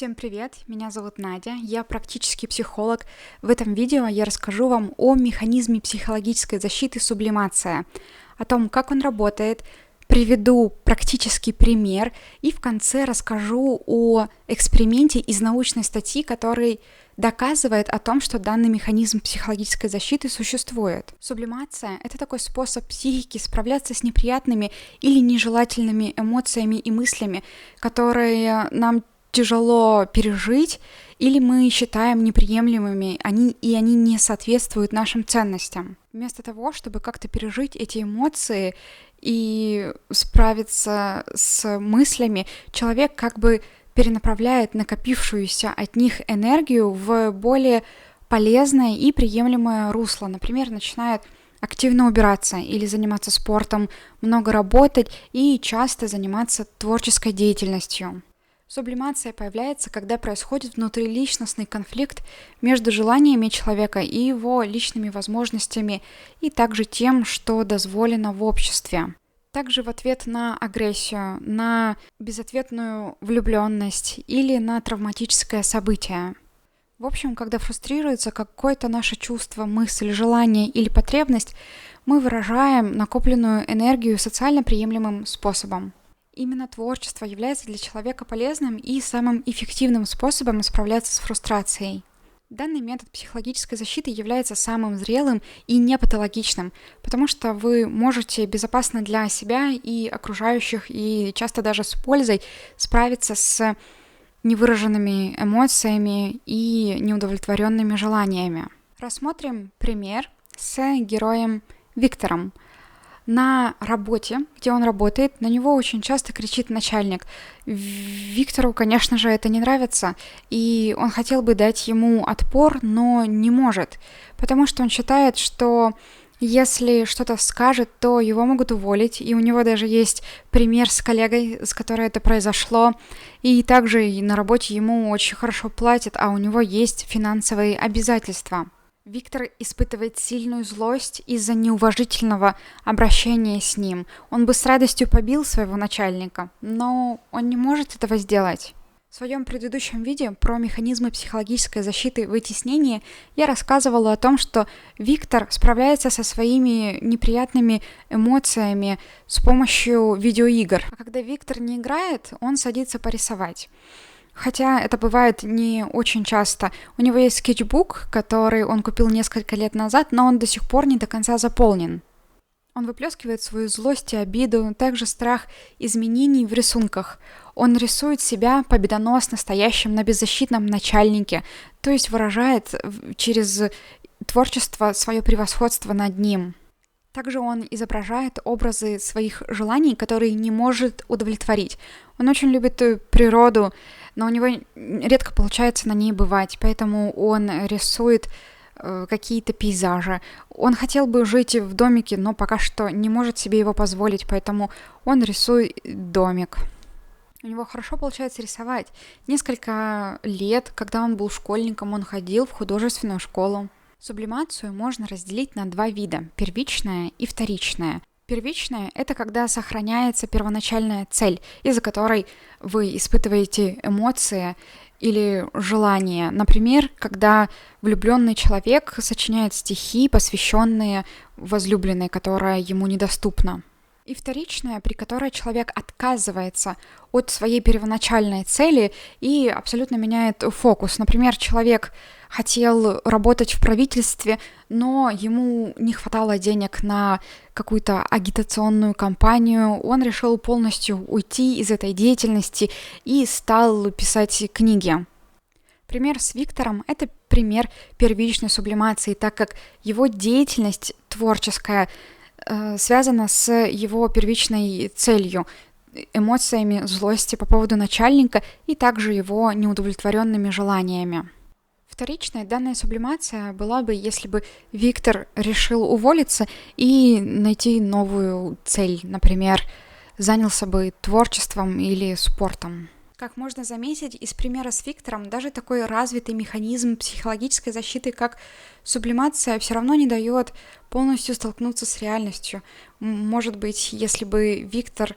Всем привет, меня зовут Надя, я практический психолог. В этом видео я расскажу вам о механизме психологической защиты сублимация, о том, как он работает, приведу практический пример и в конце расскажу о эксперименте из научной статьи, который доказывает о том, что данный механизм психологической защиты существует. Сублимация — это такой способ психики справляться с неприятными или нежелательными эмоциями и мыслями, которые нам тяжело пережить или мы считаем неприемлемыми, они не соответствуют нашим ценностям. Вместо того, чтобы как-то пережить эти эмоции и справиться с мыслями, человек как бы перенаправляет накопившуюся от них энергию в более полезное и приемлемое русло. Например, начинает активно убираться или заниматься спортом, много работать и часто заниматься творческой деятельностью. Сублимация появляется, когда происходит внутриличностный конфликт между желаниями человека и его личными возможностями, и также тем, что дозволено в обществе. Также в ответ на агрессию, на безответную влюбленность или на травматическое событие. В общем, когда фрустрируется какое-то наше чувство, мысль, желание или потребность, мы выражаем накопленную энергию социально приемлемым способом. Именно творчество является для человека полезным и самым эффективным способом справляться с фрустрацией. Данный метод психологической защиты является самым зрелым и непатологичным, потому что вы можете безопасно для себя и окружающих, и часто даже с пользой справиться с невыраженными эмоциями и неудовлетворенными желаниями. Рассмотрим пример с героем Виктором. На работе, где он работает, на него очень часто кричит начальник. Виктору, конечно же, это не нравится, и он хотел бы дать ему отпор, но не может, потому что он считает, что если что-то скажет, то его могут уволить, и у него даже есть пример с коллегой, с которой это произошло, и также на работе ему очень хорошо платят, а у него есть финансовые обязательства. Виктор испытывает сильную злость из-за неуважительного обращения с ним. Он бы с радостью побил своего начальника, но он не может этого сделать. В своем предыдущем видео про механизмы психологической защиты вытеснения я рассказывала о том, что Виктор справляется со своими неприятными эмоциями с помощью видеоигр. А когда Виктор не играет, он садится порисовать. Хотя это бывает не очень часто. У него есть скетчбук, который он купил несколько лет назад, но он до сих пор не до конца заполнен. Он выплескивает свою злость и обиду, также страх изменений в рисунках. Он рисует себя победоносно стоящим на беззащитном начальнике, то есть выражает через творчество свое превосходство над ним. Также он изображает образы своих желаний, которые не может удовлетворить. Он очень любит природу, но у него редко получается на ней бывать, поэтому он рисует какие-то пейзажи. Он хотел бы жить в домике, но пока что не может себе его позволить, поэтому он рисует домик. У него хорошо получается рисовать. Несколько лет, когда он был школьником, он ходил в художественную школу. Сублимацию можно разделить на два вида – первичная и вторичная. Первичная – это когда сохраняется первоначальная цель, из-за которой вы испытываете эмоции или желания. Например, когда влюбленный человек сочиняет стихи, посвященные возлюбленной, которая ему недоступна. И вторичная, при которой человек отказывается от своей первоначальной цели и абсолютно меняет фокус. Например, человек хотел работать в правительстве, но ему не хватало денег на какую-то агитационную кампанию. Он решил полностью уйти из этой деятельности и стал писать книги. Пример с Виктором — это пример первичной сублимации, так как его деятельность творческая связана с его первичной целью, эмоциями злости по поводу начальника и также его неудовлетворенными желаниями. Вторичная данная сублимация была бы, если бы Виктор решил уволиться и найти новую цель, например, занялся бы творчеством или спортом. Как можно заметить из примера с Виктором, даже такой развитый механизм психологической защиты, как сублимация, все равно не дает полностью столкнуться с реальностью. Может быть, если бы Виктор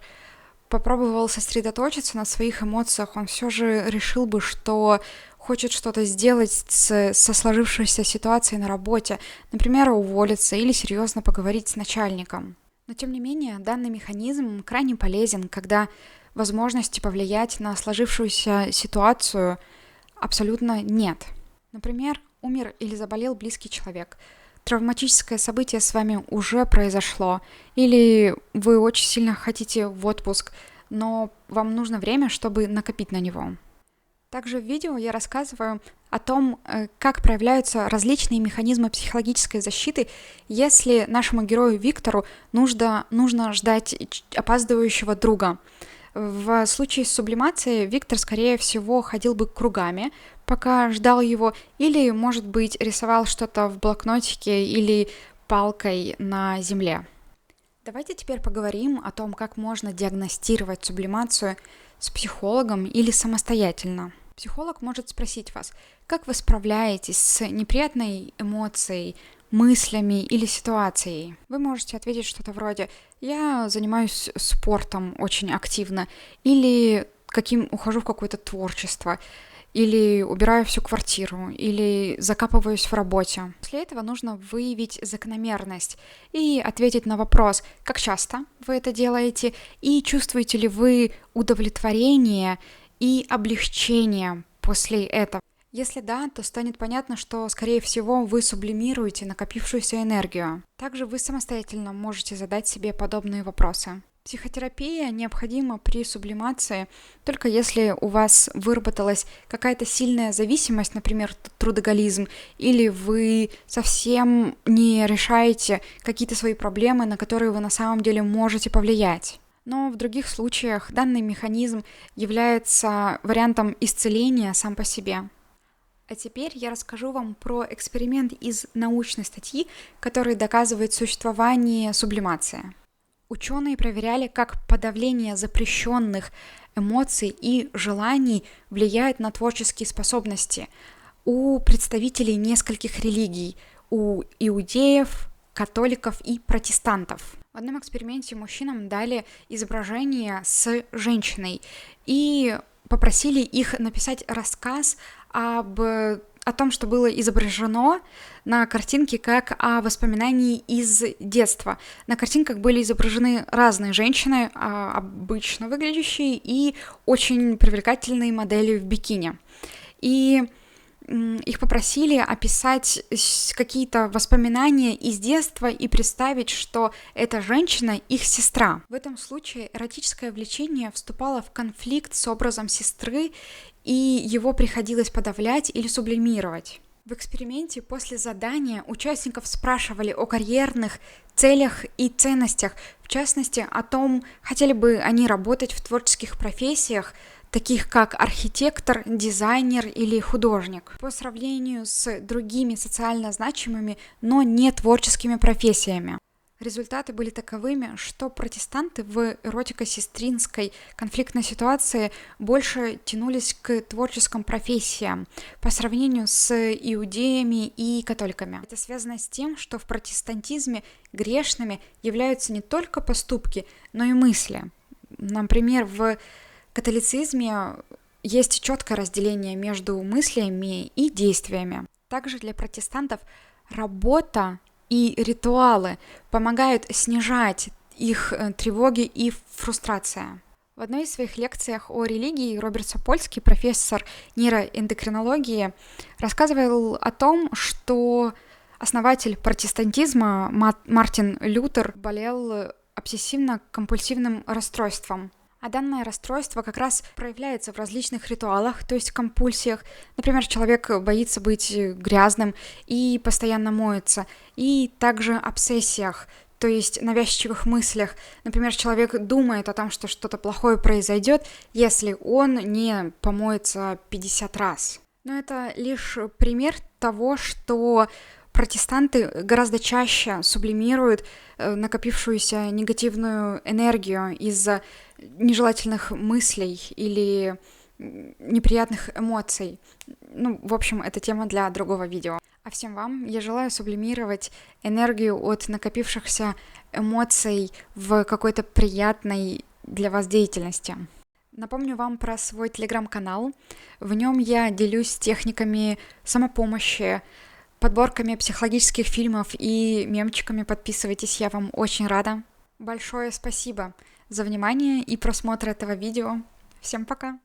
попробовал сосредоточиться на своих эмоциях, он все же решил бы, что хочет что-то сделать со сложившейся ситуацией на работе, например, уволиться или серьезно поговорить с начальником. Но тем не менее, данный механизм крайне полезен, когда возможности повлиять на сложившуюся ситуацию абсолютно нет. Например, умер или заболел близкий человек. Травматическое событие с вами уже произошло, или вы очень сильно хотите в отпуск, но вам нужно время, чтобы накопить на него. Также в видео я рассказываю о том, как проявляются различные механизмы психологической защиты, если нашему герою Виктору нужно ждать опаздывающего друга. В случае с сублимацией Виктор, скорее всего, ходил бы кругами, пока ждал его, или, может быть, рисовал что-то в блокнотике или палкой на земле. Давайте теперь поговорим о том, как можно диагностировать сублимацию с психологом или самостоятельно. Психолог может спросить вас, как вы справляетесь с неприятной эмоцией, мыслями или ситуацией. Вы можете ответить что-то вроде «я занимаюсь спортом очень активно» или ухожу в какое-то творчество, или убираю всю квартиру, или закапываюсь в работе. После этого нужно выявить закономерность и ответить на вопрос, как часто вы это делаете, и чувствуете ли вы удовлетворение и облегчение после этого. Если да, то станет понятно, что, скорее всего, вы сублимируете накопившуюся энергию. Также вы самостоятельно можете задать себе подобные вопросы. Психотерапия необходима при сублимации только если у вас выработалась какая-то сильная зависимость, например, трудоголизм, или вы совсем не решаете какие-то свои проблемы, на которые вы на самом деле можете повлиять. Но в других случаях данный механизм является вариантом исцеления сам по себе. А теперь я расскажу вам про эксперимент из научной статьи, который доказывает существование сублимации. Ученые проверяли, как подавление запрещенных эмоций и желаний влияет на творческие способности у представителей нескольких религий, у иудеев, католиков и протестантов. В одном эксперименте мужчинам дали изображение с женщиной и попросили их написать рассказ о том, что было изображено на картинке, как о воспоминании из детства. На картинках были изображены разные женщины, обычно выглядящие, и очень привлекательные модели в бикини. И их попросили описать какие-то воспоминания из детства и представить, что эта женщина их сестра. В этом случае эротическое влечение вступало в конфликт с образом сестры, и его приходилось подавлять или сублимировать. В эксперименте после задания участников спрашивали о карьерных целях и ценностях, в частности, о том, хотели бы они работать в творческих профессиях, таких как архитектор, дизайнер или художник, по сравнению с другими социально значимыми, но не творческими профессиями. Результаты были таковыми, что протестанты в эротико-сестринской конфликтной ситуации больше тянулись к творческим профессиям по сравнению с иудеями и католиками. Это связано с тем, что в протестантизме грешными являются не только поступки, но и мысли. Например, в католицизме есть четкое разделение между мыслями и действиями. Также для протестантов работа и ритуалы помогают снижать их тревоги и фрустрация. В одной из своих лекциях о религии Роберт Сапольский, профессор нейроэндокринологии, рассказывал о том, что основатель протестантизма Мартин Лютер болел обсессивно-компульсивным расстройством. А данное расстройство как раз проявляется в различных ритуалах, то есть компульсиях. Например, человек боится быть грязным и постоянно моется. И также обсессиях, то есть навязчивых мыслях. Например, человек думает о том, что что-то плохое произойдет, если он не помоется 50 раз. Но это лишь пример того, что протестанты гораздо чаще сублимируют накопившуюся негативную энергию из-за нежелательных мыслей или неприятных эмоций. В общем, это тема для другого видео. А всем вам я желаю сублимировать энергию от накопившихся эмоций в какой-то приятной для вас деятельности. Напомню вам про свой телеграм-канал. В нем я делюсь техниками самопомощи, подборками психологических фильмов и мемчиками. Подписывайтесь, я вам очень рада. Большое спасибо за внимание и просмотр этого видео. Всем пока!